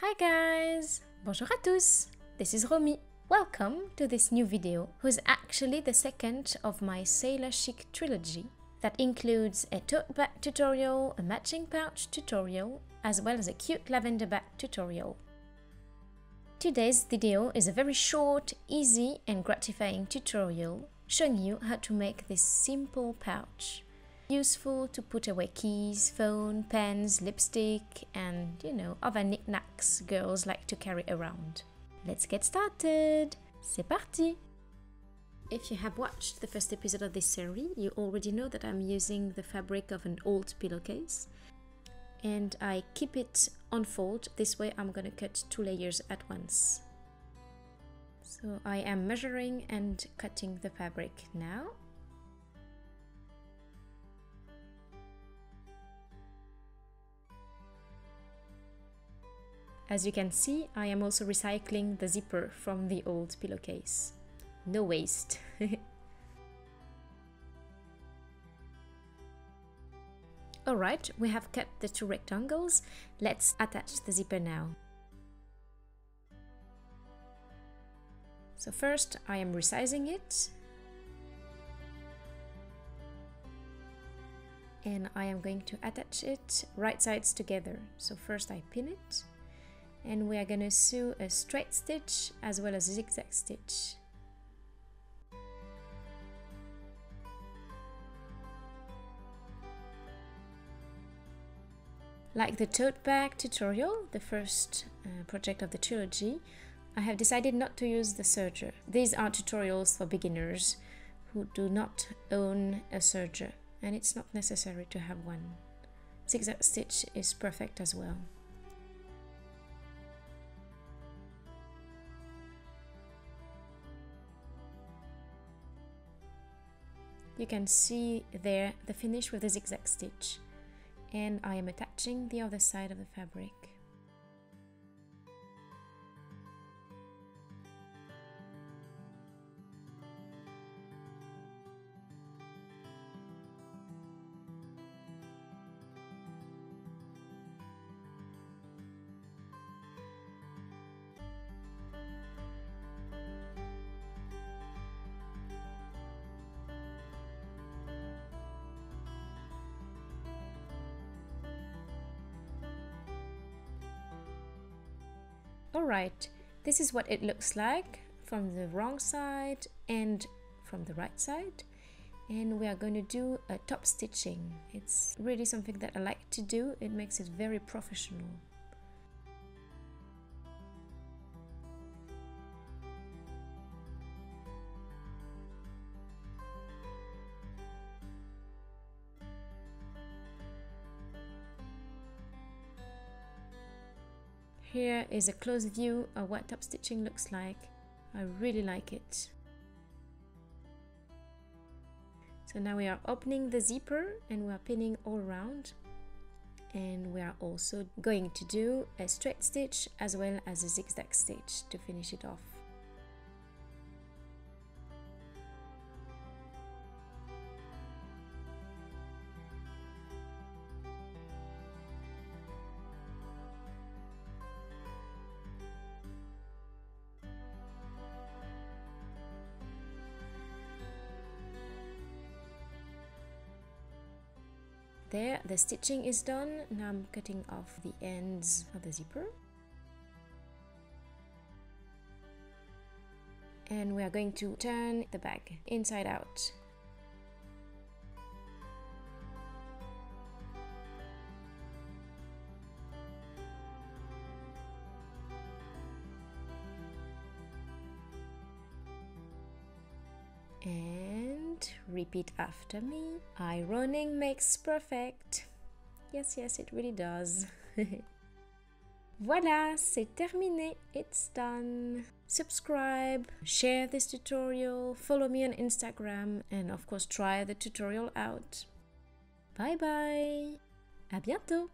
Hi guys! Bonjour à tous! This is Romy. Welcome to this new video, who's actually the second of my Sailor-chic trilogy that includes a tote bag tutorial, a matching pouch tutorial, as well as a cute lavender bag tutorial. Today's video is a very short, easy and gratifying tutorial showing you how to make this simple pouch. Useful to put away keys, phone, pens, lipstick and, other knickknacks girls like to carry around. Let's get started! C'est parti! If you have watched the first episode of this series, you already know that I'm using the fabric of an old pillowcase. And I keep it on fold, this way I'm gonna cut 2 layers at once. So I am measuring and cutting the fabric now. As you can see, I am also recycling the zipper from the old pillowcase. No waste! Alright, we have cut the 2 rectangles. Let's attach the zipper now. So first I am resizing it. And I am going to attach it right sides together. So first I pin it. And we are going to sew a straight stitch as well as a zigzag stitch. Like the tote bag tutorial, the first project of the trilogy, I have decided not to use the serger. These are tutorials for beginners who do not own a serger, and it's not necessary to have one. Zigzag stitch is perfect as well. You can see there the finish with the zigzag stitch, and I am attaching the other side of the fabric. Alright, this is what it looks like from the wrong side and from the right side. And we are going to do a top stitching. It's really something that I like to do. It makes it very professional. Here is a close view of what top stitching looks like. I really like it. So now we are opening the zipper and we are pinning all around. And we are also going to do a straight stitch as well as a zigzag stitch to finish it off. There, the stitching is done. Now I'm cutting off the ends of the zipper. And we are going to turn the bag inside out. And repeat after me. Ironing makes perfect. Yes, it really does. Voilà, c'est terminé. It's done. Subscribe, share this tutorial, follow me on Instagram, and of course try the tutorial out. Bye bye. À bientôt.